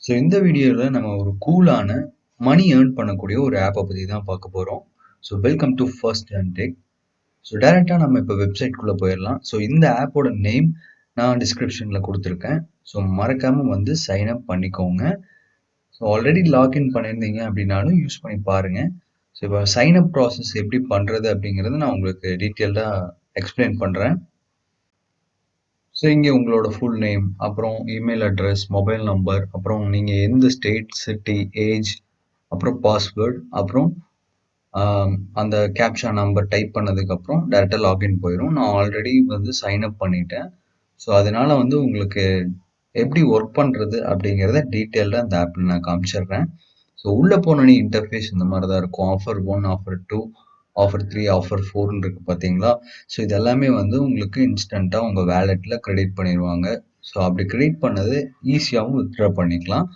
So இந்த வீடியோவில் நம்ம ஒரு கூலான மணி ஏர்ன் பண்ணக்கூடிய ஒரு ஆப்பை பற்றி தான் பார்க்க போகிறோம். So welcome to first and tech. So டைரெக்டாக நம்ம இப்போ வெப்சைட்குள்ளே போயிடலாம். ஸோ இந்த ஆப்போட நேம் நான் டிஸ்கிரிப்ஷனில் கொடுத்துருக்கேன். ஸோ மறக்காமல் வந்து சைன் அப் பண்ணிக்கோங்க. ஸோ ஆல்ரெடி லாக்இன் பண்ணியிருந்தீங்க அப்படின்னாலும் யூஸ் பண்ணி பாருங்கள். ஸோ இப்போ சைன் அப் ப்ராசஸ் எப்படி பண்ணுறது அப்படிங்கிறத நான் உங்களுக்கு டீட்டெயில்டாக எக்ஸ்பிளைன் பண்ணுறேன். ஸோ இங்கே உங்களோட ஃபுல் நேம், அப்புறம் இமெயில் அட்ரஸ், மொபைல் நம்பர், அப்புறம் நீங்கள் எந்த ஸ்டேட், சிட்டி, ஏஜ், அப்புறம் பாஸ்வேர்ட், அப்புறம் அந்த கேப்ஷா நம்பர் டைப் பண்ணதுக்கப்புறம் டேரெக்டாக லாகின் போயிடும். நான் ஆல்ரெடி வந்து சைன் அப் பண்ணிட்டேன். ஸோ அதனால வந்து உங்களுக்கு எப்படி ஒர்க் பண்ணுறது அப்படிங்கிறத டீட்டெயில்டாக இந்த ஆப்பில் நான் காமிச்சிடுறேன். ஸோ உள்ளே போனோடனே இன்டர்ஃபேஸ் இந்த மாதிரி தான் இருக்கும். ஆஃபர் 1, ஆஃபர் 2, ஆஃபர் 3, ஆஃபர் 4ன்னு இருக்குது பார்த்தீங்களா? ஸோ இது எல்லாமே வந்து உங்களுக்கு இன்ஸ்டண்ட்டாக உங்கள் வேலெட்டில் கிரெடிட் பண்ணிடுவாங்க. ஸோ அப்படி கிரெடிட் பண்ணது ஈஸியாகவும் வித்ட்ரா பண்ணிக்கலாம்.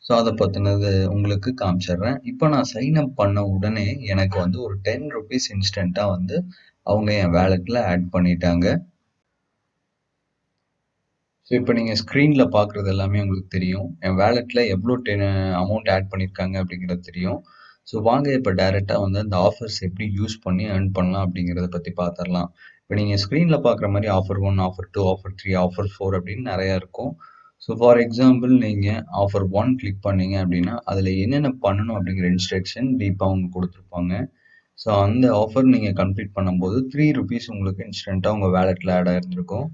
ஸோ அதை பற்றினது உங்களுக்கு காமிச்சிடுறேன். இப்போ நான் சைன் அப் பண்ண உடனே எனக்கு வந்து ஒரு ₹10 இன்ஸ்டண்ட்டாக வந்து அவங்க என் வேலெட்டில் ஆட் பண்ணிட்டாங்க. ஸோ இப்போ நீங்கள் ஸ்க்ரீனில் பார்க்குறது எல்லாமே உங்களுக்கு தெரியும். என் வேலெட்டில் எவ்வளோ அமௌண்ட் ஆட் பண்ணியிருக்காங்க அப்படிங்கிறது தெரியும். ஸோ வாங்க இப்போ டைரெக்டாக வந்து அந்த ஆஃபர்ஸ் எப்படி யூஸ் பண்ணி ஏர்ன் பண்ணலாம் அப்படிங்கிறத பற்றி பார்த்துடலாம். இப்போ நீங்கள் ஸ்க்ரீனில் பார்க்குற மாதிரி ஆஃபர் 1, ஆஃபர் 2, ஆஃபர் 3, ஆஃபர் 4 அப்படின்னு நிறையா இருக்கும். ஸோ ஃபார் எக்ஸாம்பிள் நீங்கள் ஆஃபர் 1 கிளிக் பண்ணீங்க அப்படின்னா அதில் என்னென்ன பண்ணணும் அப்படிங்கிற இன்ஸ்ட்ரக்ஷன் டீப்பாக அவங்க கொடுத்துருப்பாங்க. ஸோ அந்த ஆஃபர் நீங்கள் கம்ப்ளீட் பண்ணும்போது ₹3 உங்களுக்கு இன்ஸ்டண்ட்டாக உங்கள் வேலெட்டில் ஆட் ஆகிருந்திருக்கும்.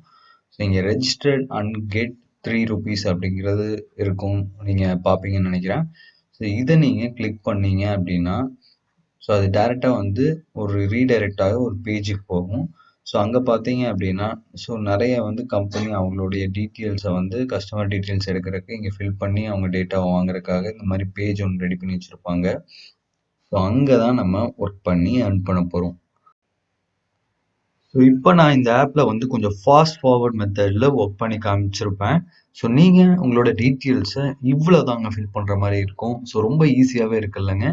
ஸோ இங்கே ரெஜிஸ்டர்ட் அண்ட் கெட் ₹3 அப்படிங்கிறது இருக்கும், நீங்கள் பார்ப்பீங்கன்னு நினைக்கிறேன். ஸோ இதை நீங்கள் கிளிக் பண்ணீங்க அப்படின்னா ஸோ அது டேரெக்டாக வந்து ஒரு ரீடைரக்ட் ஆக ஒரு பேஜுக்கு போகும். ஸோ அங்கே பார்த்தீங்க அப்படின்னா ஸோ நிறைய வந்து கம்பெனி அவங்களுடைய டீட்டெயில்ஸை வந்து கஸ்டமர் டீட்டெயில்ஸ் எடுக்கிறதுக்கு இங்கே ஃபில் பண்ணி அவங்க டேட்டாவை வாங்குறதுக்காக இந்த மாதிரி பேஜ் ஒன்று ரெடி பண்ணி வச்சுருப்பாங்க. ஸோ அங்கே தான் நம்ம ஒர்க் பண்ணி ஏர்ன் பண்ண போகிறோம். ஸோ இப்போ நான் இந்த ஆப்பில் வந்து கொஞ்சம் ஃபாஸ்ட் ஃபார்வர்ட் மெத்தடில் ஒர்க் பண்ணி காமிச்சிருப்பேன். ஸோ நீங்கள் உங்களோட டீட்டெயில்ஸை இவ்வளோ தாங்க ஃபில் பண்ணுற மாதிரி இருக்கும். ஸோ ரொம்ப ஈஸியாகவே இருக்குல்லங்க.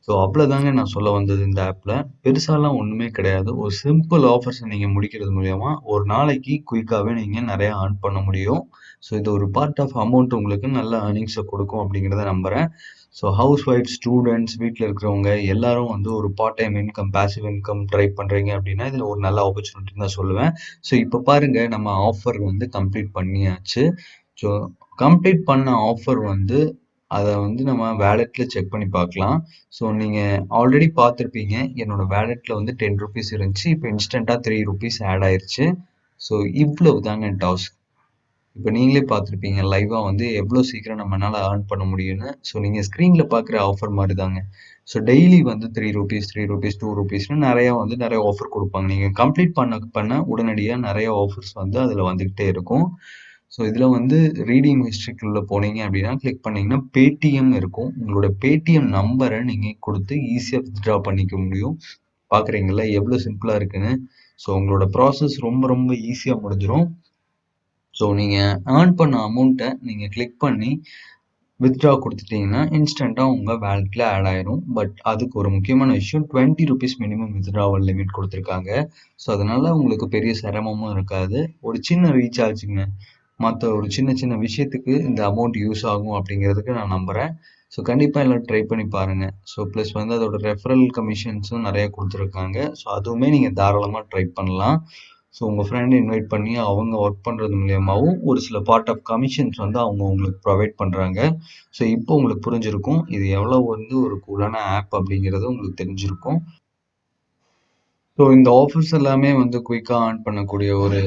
ஸோ அவ்வளோதாங்க நான் சொல்ல வந்தது இந்த ஆப்பில். பெருசாலாம் ஒன்றுமே கிடையாது. ஒரு சிம்பிள் ஆஃபர்ஸை நீங்கள் முடிக்கிறது மூலயமா ஒரு நாளைக்கு குயிக்காகவே நீங்கள் நிறையா ஏர்ன் பண்ண முடியும். ஸோ இது ஒரு பார்ட் ஆஃப் அமௌண்ட் உங்களுக்கு நல்ல ஏர்னிங்ஸை கொடுக்கும் அப்படிங்கிறத நம்புகிறேன். ஸோ ஹவுஸ் ஒய்ஃப், ஸ்டூடெண்ட்ஸ், வீட்டில் இருக்கிறவங்க எல்லாரும் வந்து ஒரு part time income, passive income try பண்ணுறீங்க அப்படின்னா இதில் ஒரு நல்ல ஆப்பர்ச்சுனிட்டின்னு தான் சொல்லுவேன். ஸோ இப்போ பாருங்கள், நம்ம ஆஃபர் வந்து கம்ப்ளீட் பண்ணியாச்சு. ஸோ கம்ப்ளீட் பண்ண ஆஃபர் வந்து அதை வந்து நம்ம வேலெட்டில் செக் பண்ணி பார்க்கலாம். ஸோ நீங்கள் ஆல்ரெடி பார்த்துருப்பீங்க, என்னோட வேலெட்டில் வந்து ₹10 இருந்துச்சு. இப்போ இன்ஸ்டண்ட்டாக ₹3 ஆட் ஆயிருச்சு. ஸோ இவ்வளவு தாங்க டாஸ்க். இப்போ நீங்களே பார்த்துருப்பீங்க லைவாக வந்து எவ்வளோ சீக்கிரம் நம்மளால ஏர்ன் பண்ண முடியும்னு. ஸோ நீங்கள் ஸ்க்ரீனில் பார்க்குற ஆஃபர் மாதிரி தாங்க. ஸோ டெய்லி வந்து ₹3, ₹2, நிறையா வந்து நிறைய ஆஃபர் கொடுப்பாங்க. நீங்கள் கம்ப்ளீட் பண்ண உடனடியாக நிறைய ஆஃபர்ஸ் வந்து அதில் வந்துக்கிட்டே இருக்கும். ஸோ இதில் வந்து ரீடிங் ஹிஸ்ட்ரிக்குள்ளே போனீங்க அப்படின்னா கிளிக் பண்ணிங்கன்னா பேடிஎம் இருக்கும். உங்களோட பேடிஎம் நம்பரை நீங்கள் கொடுத்து ஈஸியாக வித்ட்ரா பண்ணிக்க முடியும். பார்க்குறீங்களா எவ்வளோ சிம்பிளாக இருக்குன்னு. ஸோ உங்களோட ப்ராசஸ் ரொம்ப ரொம்ப ஈஸியாக முடிஞ்சிடும். ஸோ நீங்கள் ஏர்ன் பண்ண அமௌண்ட்டை நீங்கள் கிளிக் பண்ணி வித்ட்ரா கொடுத்துட்டீங்கன்னா இன்ஸ்டண்ட்டாக உங்கள் வேலெட்டில் ஆட் ஆயிரும். பட் அதுக்கு ஒரு முக்கியமான விஷயம், ₹20 மினிமம் வித்ட்ராவல் லிமிட் கொடுத்துருக்காங்க. ஸோ அதனால் உங்களுக்கு பெரிய சிரமமும் இருக்காது. ஒரு சின்ன ரீசார்ஜுங்க, மற்ற ஒரு சின்ன சின்ன விஷயத்துக்கு இந்த அமௌண்ட் யூஸ் ஆகும் அப்படிங்கிறதுக்கு நான் நம்புகிறேன். ஸோ கண்டிப்பாக எல்லாம் ட்ரை பண்ணி பாருங்கள். ஸோ ப்ளஸ் வந்து அதோட ரெஃபரல் கமிஷன்ஸும் நிறைய கொடுத்துருக்காங்க. ஸோ அதுவுமே நீங்கள் தாராளமாக ட்ரை பண்ணலாம். ஸோ உங்கள் ஃப்ரெண்டை இன்வைட் பண்ணி அவங்க ஒர்க் பண்ணுறது மூலியமாகவும் ஒரு சில பார்ட் ஆஃப் கமிஷன்ஸ் வந்து அவங்க உங்களுக்கு ப்ரொவைட் பண்ணுறாங்க. ஸோ இப்போ உங்களுக்கு புரிஞ்சிருக்கும் இது எவ்வளோ வந்து ஒரு கூலான ஆப் அப்படிங்கிறது உங்களுக்கு தெரிஞ்சிருக்கும். ஸோ இந்த ஆஃபர்ஸ் எல்லாமே வந்து குயிக்காக ஏர்ன் பண்ணக்கூடிய ஒரு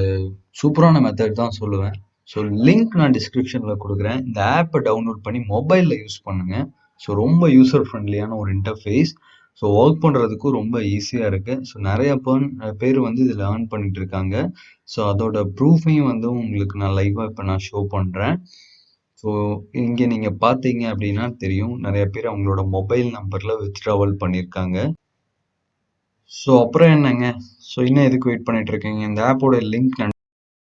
சூப்பரான மெத்தட் தான் சொல்லுவேன். ஸோ லிங்க் நான் டிஸ்கிரிப்ஷனில் கொடுக்குறேன். இந்த ஆப்பை டவுன்லோட் பண்ணி மொபைலில் யூஸ் பண்ணுங்கள். ஸோ ரொம்ப யூசர் ஃப்ரெண்ட்லியான ஒரு இன்டர்ஃபேஸ். ஸோ ஒர்க் பண்ணுறதுக்கும் ரொம்ப ஈஸியாக இருக்குது. ஸோ நிறைய பேர் வந்து இதில் ஏர்ன் பண்ணிட்டு இருக்காங்க. ஸோ அதோட ப்ரூஃபையும் வந்து உங்களுக்கு நான் லைவாக இப்போ நான் ஷோ பண்ணுறேன். ஸோ இங்கே நீங்கள் பார்த்தீங்க அப்படின்னா தெரியும், நிறைய பேர் அவங்களோட மொபைல் நம்பரில் வித்ட்ராவல் பண்ணியிருக்காங்க. ஸோ அப்புறம் என்னங்க, ஸோ இன்னும் எதுக்கு வெயிட் பண்ணிட்டு இருக்கீங்க? இந்த ஆப்போட லிங்க் நான்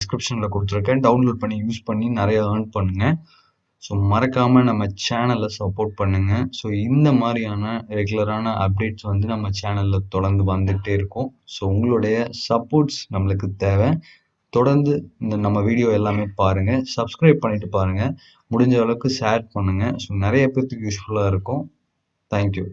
டிஸ்கிரிப்ஷனில் கொடுத்துருக்கேன். டவுன்லோட் பண்ணி யூஸ் பண்ணி நிறைய ஏர்ன் பண்ணுங்கள். ஸோ மறக்காமல் நம்ம சேனலை சப்போர்ட் பண்ணுங்கள். ஸோ இந்த மாதிரியான ரெகுலரான அப்டேட்ஸ் வந்து நம்ம சேனலில் தொடர்ந்து வந்துகிட்டே இருக்கும். ஸோ உங்களுடைய சப்போர்ட்ஸ் நம்மளுக்கு தேவை. தொடர்ந்து இந்த நம்ம வீடியோ எல்லாமே பாருங்க. சப்ஸ்கிரைப் பண்ணிட்டு பாருங்க. முடிஞ்ச அளவுக்கு ஷேர் பண்ணுங்க. ஸோ நெறைய பேத்துக்கு யூஸ்ஃபுல்லா இருக்கும். Thank you.